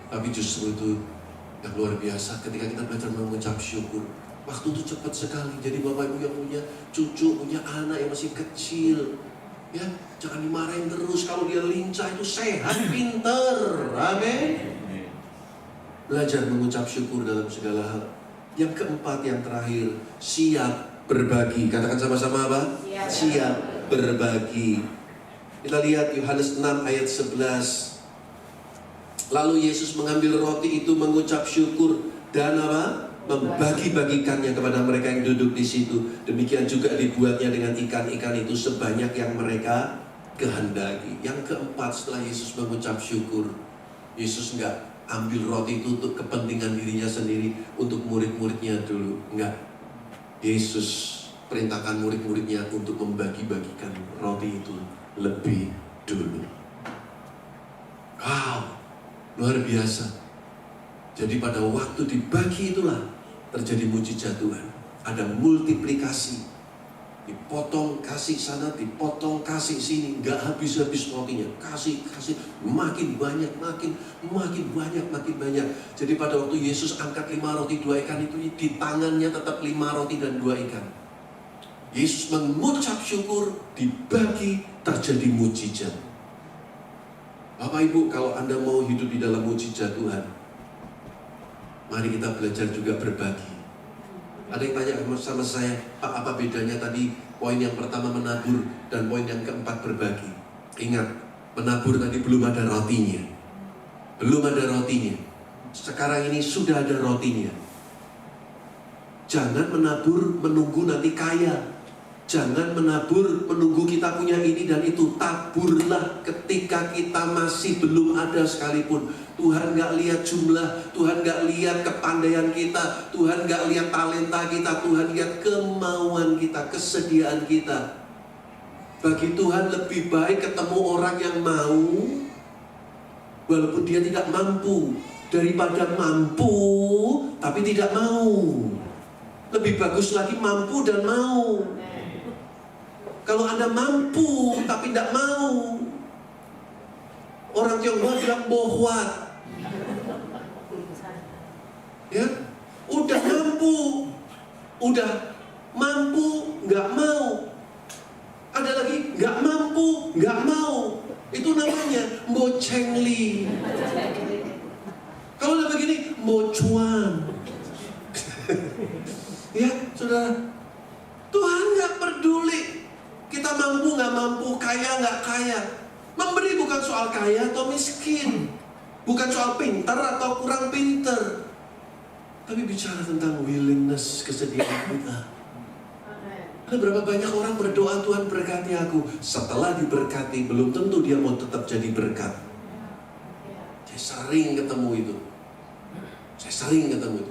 Tapi justru itu yang luar biasa ketika kita belajar mengucap syukur. Waktu itu cepat sekali. Jadi Bapak Ibu yang punya cucu, punya anak yang masih kecil, ya jangan dimarahin terus. Kalau dia lincah itu sehat, pinter. Amin. Belajar mengucap syukur dalam segala hal. Yang keempat, yang terakhir, siap berbagi. Katakan sama-sama apa? Siap berbagi. Kita lihat Yohanes 6 ayat 11. Lalu Yesus mengambil roti itu, mengucap syukur dan apa? Membagi-bagikannya kepada mereka yang duduk di situ. Demikian juga dibuatnya dengan ikan-ikan itu sebanyak yang mereka kehendaki. Yang keempat, setelah Yesus mengucap syukur, Yesus enggak ambil roti itu untuk kepentingan dirinya sendiri, untuk murid-muridnya dulu. Enggak. Yesus perintahkan murid-muridnya untuk membagi-bagikan roti itu lebih dulu. Wow, luar biasa. Jadi pada waktu dibagi itulah terjadi mujizat Tuhan. Ada multiplikasi. Dipotong kasih sana, dipotong kasih sini, nggak habis-habis rotinya. Kasih, makin banyak, makin banyak. Jadi pada waktu Yesus angkat 5 roti 2 ikan itu, di tangannya tetap 5 roti dan 2 ikan. Yesus mengucap syukur, dibagi, terjadi mujizat. Bapak Ibu, kalau Anda mau hidup di dalam mujizat Tuhan, mari kita belajar juga berbagi. Ada yang tanya sama saya, Pak, apa bedanya tadi poin yang pertama menabur dan poin yang keempat berbagi? Ingat, menabur tadi belum ada rotinya. Belum ada rotinya. Sekarang ini sudah ada rotinya. Jangan menabur menunggu nanti kaya. Jangan menabur menunggu kita punya ini dan itu. Taburlah ketika kita masih belum ada sekalipun. Tuhan gak lihat jumlah, Tuhan gak lihat kepandaian kita, Tuhan gak lihat talenta kita, Tuhan lihat kemauan kita, kesediaan kita. Bagi Tuhan lebih baik ketemu orang yang mau, walaupun dia tidak mampu, daripada mampu tapi tidak mau. Lebih bagus lagi mampu dan mau. Kalau Anda mampu tapi tidak mau, orang Tionghoa bilang bohwat. Ya, udah mampu, nggak mau. Ada lagi nggak mampu, nggak mau. Itu namanya mbocengli. Kalau udah begini, mbocuan. Ya, saudara, Tuhan nggak peduli kita mampu nggak mampu, kaya nggak kaya. Memberi bukan soal kaya atau miskin, bukan soal pintar atau kurang pintar, tapi bicara tentang willingness, kesediaan kita. Ada berapa banyak orang berdoa, Tuhan berkati aku. Setelah diberkati, belum tentu dia mau tetap jadi berkat. Saya sering ketemu itu.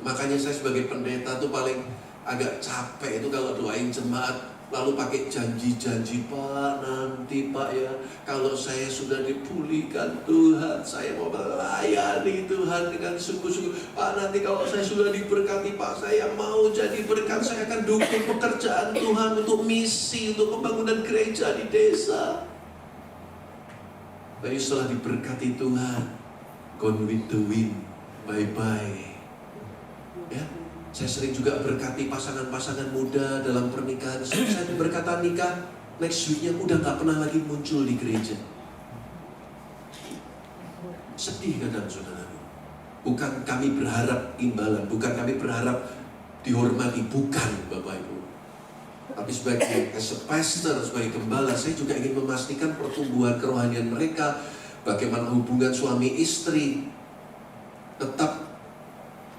Makanya saya sebagai pendeta tuh paling agak capek itu kalau doain jemaat. Lalu pakai janji-janji, Pak, nanti Pak ya, kalau saya sudah dipulihkan Tuhan, saya mau melayani Tuhan dengan sungguh-sungguh. Pak, nanti kalau saya sudah diberkati Pak, saya mau jadi berkat, saya akan dukung pekerjaan Tuhan untuk misi, untuk pembangunan gereja di desa. Tapi setelah diberkati Tuhan, gone with the wind, bye-bye. Ya. Saya sering juga berkati pasangan-pasangan muda dalam pernikahan. Saya berkata nikah, next weeknya udah gak pernah lagi muncul di gereja. Sedih kadang saudara. Bukan kami berharap imbalan, bukan kami berharap dihormati, bukan Bapak Ibu. Tapi sebagai pastor, sebagai gembala, saya juga ingin memastikan pertumbuhan kerohanian mereka, bagaimana hubungan suami istri tetap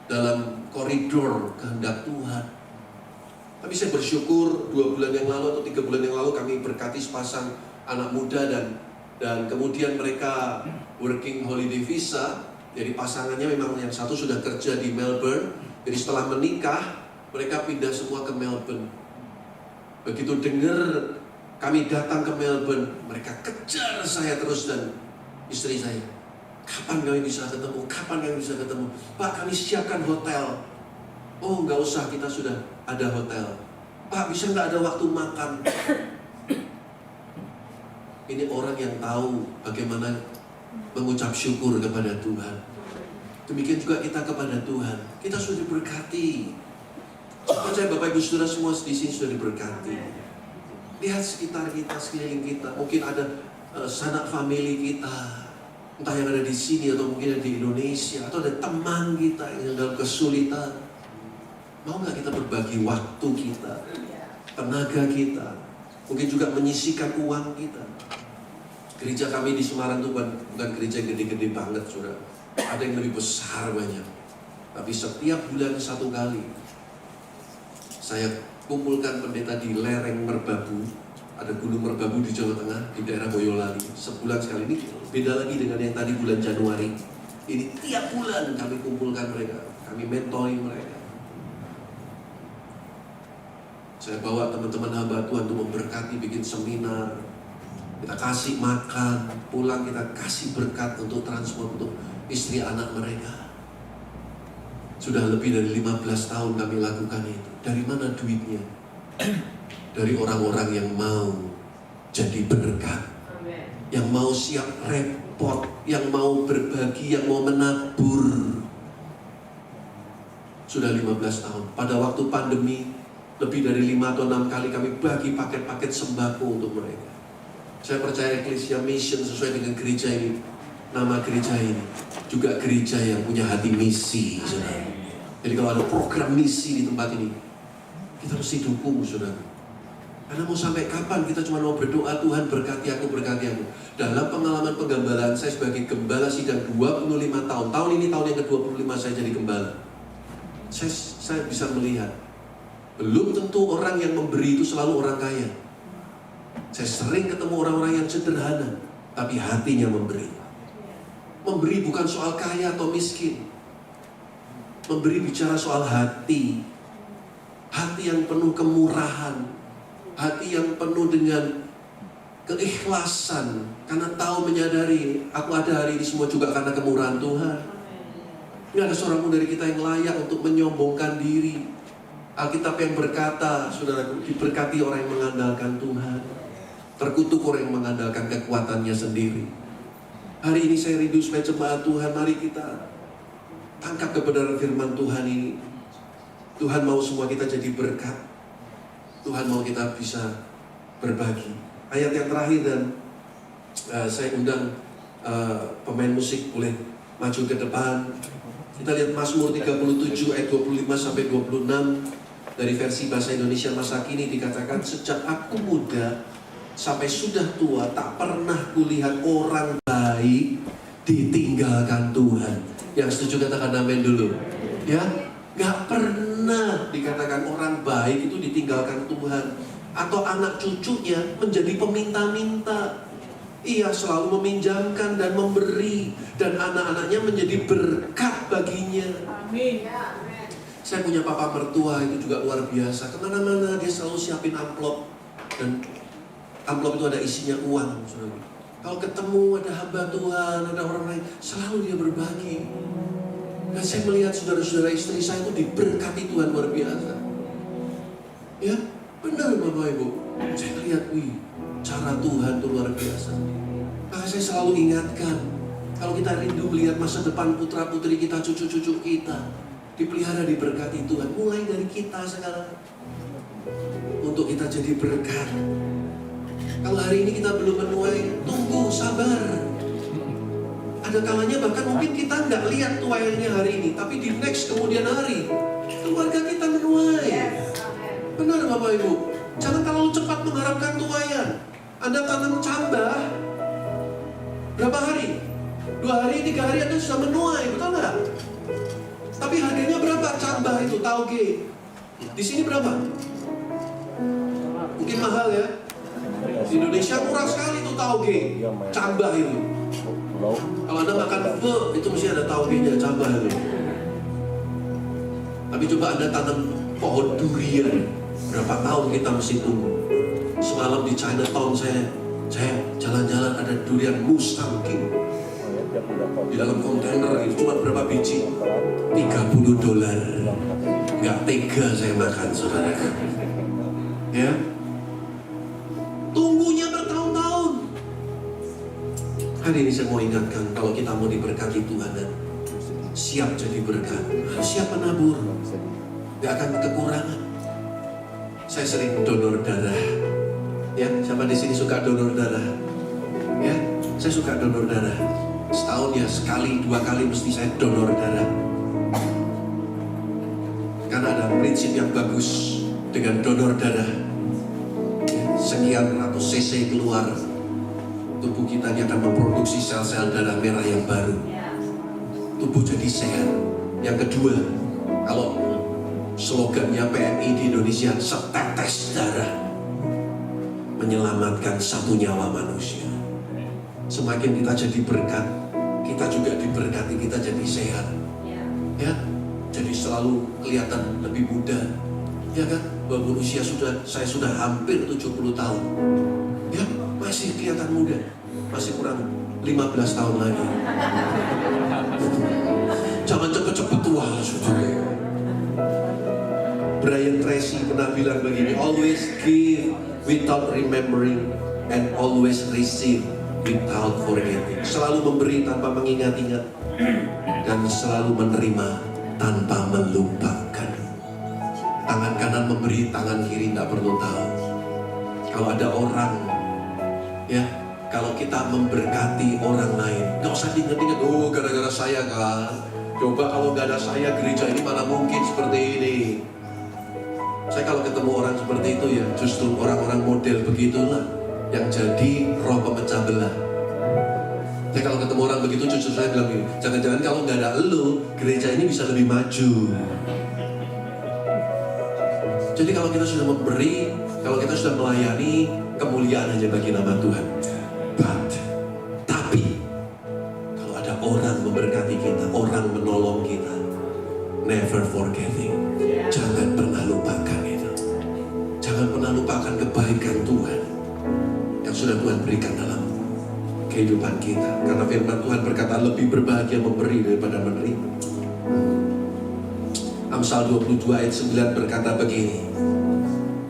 dalam koridor kehendak Tuhan. Tapi saya bersyukur 2 bulan yang lalu atau 3 bulan yang lalu kami berkati sepasang anak muda dan kemudian mereka working holiday visa. Jadi pasangannya memang yang satu sudah kerja di Melbourne. Jadi setelah menikah mereka pindah semua ke Melbourne. Begitu dengar kami datang ke Melbourne, mereka kejar saya terus dan istri saya, kapan kami bisa ketemu? Kapan kami bisa ketemu? Pak, kami siapkan hotel. Oh, nggak usah, kita sudah ada hotel. Pak, bisa nggak ada waktu makan? Ini orang yang tahu bagaimana mengucap syukur kepada Tuhan. Demikian juga kita kepada Tuhan. Kita sudah diberkati. Saya percaya Bapak Ibu Saudara semua di sini sudah diberkati. Lihat sekitar kita, sekeliling kita. Mungkin ada sanak famili kita, entah yang ada di sini atau mungkin ada di Indonesia, atau ada teman kita yang dalam kesulitan. Mau nggak kita berbagi waktu kita, tenaga kita, mungkin juga menyisihkan uang kita. Gereja kami di Semarang itu bukan gereja gede-gede banget, saudara. Ada yang lebih besar banyak. Tapi setiap bulan satu kali, saya kumpulkan pendeta di lereng Merbabu. Ada Gunung Merbabu di Jawa Tengah, di daerah Boyolali. Sebulan sekali. Ini beda lagi dengan yang tadi bulan Januari. Ini tiap bulan kami kumpulkan mereka. Kami mentoring mereka. Saya bawa teman-teman hamba Tuhan untuk memberkati, bikin seminar. Kita kasih makan, pulang kita kasih berkat untuk transport untuk istri anak mereka. Sudah lebih dari 15 tahun kami lakukan itu. Dari mana duitnya? Dari orang-orang yang mau jadi berkat, yang mau siap repot, yang mau berbagi, yang mau menabur. Sudah 15 tahun. Pada waktu pandemi, lebih dari 5 atau 6 kali kami bagi paket-paket sembako untuk mereka. Saya percaya Ecclesia Mission sesuai dengan gereja ini. Nama gereja ini juga gereja yang punya hati misi, saudara. Jadi kalau ada program misi di tempat ini, kita mesti dukung, saudara. Karena mau sampai kapan kita cuma mau berdoa, Tuhan berkati aku, berkati aku. Dalam pengalaman penggembalaan saya sebagai gembala sidang 25 tahun. Tahun ini tahun yang ke-25 saya jadi gembala. Saya bisa melihat, belum tentu orang yang memberi itu selalu orang kaya. Saya sering ketemu orang-orang yang sederhana, tapi hatinya memberi. Memberi bukan soal kaya atau miskin. Memberi bicara soal hati. Hati yang penuh kemurahan. Hati yang penuh dengan keikhlasan. Karena tahu menyadari, aku ada hari ini semua juga karena kemurahan Tuhan. Tidak ada seorang pun dari kita yang layak untuk menyombongkan diri. Alkitab yang berkata, saudaraku, diberkati orang yang mengandalkan Tuhan. Terkutuk orang yang mengandalkan kekuatannya sendiri. Hari ini saya rindu supaya jemaat Tuhan, mari kita tangkap kebenaran firman Tuhan ini. Tuhan mau semua kita jadi berkat. Tuhan mau kita bisa berbagi. Ayat yang terakhir, dan saya undang pemain musik boleh maju ke depan. Kita lihat Mazmur 37 ayat 25 sampai 26 dari versi bahasa Indonesia masa kini. Dikatakan, sejak aku muda sampai sudah tua, tak pernah kulihat orang baik ditinggalkan Tuhan. Yang setuju katakan amin dulu. Ya, gak pernah dikatakan orang baik itu ditinggalkan Tuhan. Atau anak cucunya menjadi peminta-minta. Ia selalu meminjamkan dan memberi, dan anak-anaknya menjadi berkat baginya. Amin. Saya punya papa mertua itu juga luar biasa. Kemana-mana dia selalu siapin amplop, dan amplop itu ada isinya uang. Kalau ketemu ada hamba Tuhan, ada orang lain, selalu dia berbagi. Dan saya melihat saudara-saudara istri saya itu diberkati Tuhan luar biasa. Ya, benar Bapak Ibu. Saya lihat, cara Tuhan itu luar biasa. Maka saya selalu ingatkan, kalau kita rindu melihat masa depan putra-putri kita, cucu-cucu kita dipelihara, diberkati Tuhan, mulai dari kita sekarang. Untuk kita jadi berkat. Kalau hari ini kita belum menuai, tunggu, sabar. Ada kalanya bahkan mungkin kita nggak lihat tuaiannya hari ini, tapi di next kemudian hari, keluarga kita menuai. Benar Bapak Ibu. Jangan terlalu cepat mengharapkan tuaian. Anda tanam cambah, berapa hari? 2 hari, 3 hari Anda sudah menuai, betul nggak? Tapi harganya berapa cambah itu, tauge? Di sini berapa? Mungkin mahal ya. Di Indonesia murah sekali itu tauge, cambah itu. Kalau Anda makan pho, itu mesti ada taugenya, cambah itu. Tapi coba Anda tanam pohon durian, berapa tahun kita mesti tunggu. Semalam di Chinatown saya jalan-jalan, ada durian Mustang King. Di dalam kontainer itu cuma berapa biji? $30. Nggak tega saya makan, saudara. Ya, tunggunya bertahun-tahun. Hari ini saya mau ingatkan, kalau kita mau diberkati Tuhan dan siap jadi berkat, harus siap menabur, nggak akan kekurangan. Saya sering donor darah. Ya, siapa di sini suka donor darah? Ya, saya suka donor darah. Setahun ya sekali, 2 kali mesti saya donor darah. Karena ada prinsip yang bagus dengan donor darah. Sekian ratus cc keluar, tubuh kita ini akan memproduksi sel-sel darah merah yang baru. Tubuh jadi sehat. Yang kedua, kalau slogannya PMI di Indonesia, setetes darah menyelamatkan 1 nyawa manusia. Semakin kita jadi berkat, kita juga diberkati, kita jadi sehat. Ya, jadi selalu kelihatan lebih muda. Ya kan, walaupun usia saya sudah hampir 70 tahun. Ya, masih kelihatan muda. Masih kurang 15 tahun lagi. Jangan cepet-cepet tua, saudara. Brian Tracy pernah bilang begini, always give without remembering and always receive without forgetting. Selalu memberi tanpa mengingat-ingat dan selalu menerima tanpa melupakan. Tangan kanan memberi, tangan kiri tidak perlu tahu. Kalau ada orang, ya, kalau kita memberkati orang lain, nggak usah diingat-ingat, oh gara-gara saya kan. Coba kalau nggak ada saya, gereja ini malah mungkin seperti ini. Saya kalau ketemu orang seperti itu ya, justru orang-orang model begitulah yang jadi roh pemecah belah. Saya kalau ketemu orang begitu, justru saya bilang gini, jangan-jangan kalau nggak ada elu, gereja ini bisa lebih maju. Jadi kalau kita sudah memberi, kalau kita sudah melayani, kemuliaan aja bagi nama Tuhan. Tapi kalau ada orang memberkati kita, orang menolong kita, never forgetting. Jangan pernah lupakan itu. Jangan pernah lupakan kebaikan Tuhan yang sudah Tuhan berikan dalam kehidupan kita. Karena firman Tuhan berkata lebih berbahagia memberi daripada menerima. Amsal 22 ayat 9 berkata begini.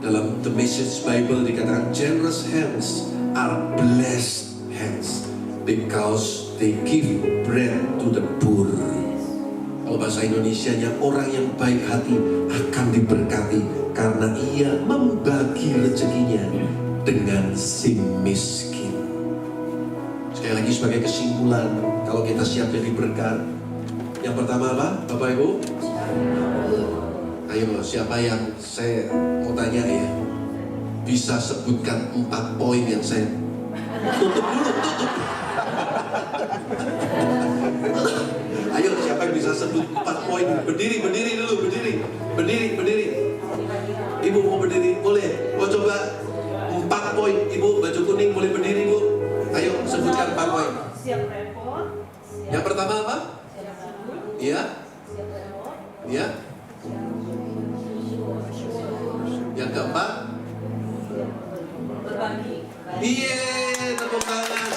Dalam The Message Bible dikatakan generous hands are blessed hands because they give bread to the poor. Kalau bahasa Indonesianya, orang yang baik hati akan diberkati karena ia membagi rezekinya dengan si miskin. Sekali lagi sebagai kesimpulan, kalau kita siap jadi berkat, yang pertama apa, Bapak Ibu? Ayo, siapa yang saya mau tanya ya, bisa sebutkan 4 poin yang saya tutup dulu, tutup. Ayo, siapa yang bisa sebut 4 poin? Berdiri dulu, berdiri. Ibu mau berdiri? Boleh. Mau coba 4 poin. Ibu baju kuning boleh berdiri, Bu. Ayo, sebutkan 4 poin. Siap repot. Yang pertama apa? Iya. Iya. Yang keempat? Berbagi. Iya, tepuk tangan.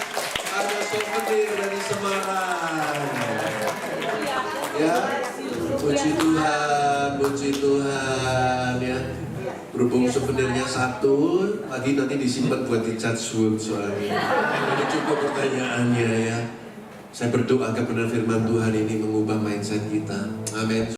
Ada souvenir dari Semarang. Ya, puji Tuhan ya. Berhubung souvenirnya 1, lagi nanti disimpan buat di Chatswood soalnya. Ini cukup pertanyaannya ya. Saya berdoa agar benar firman Tuhan ini mengubah mindset kita. Amin.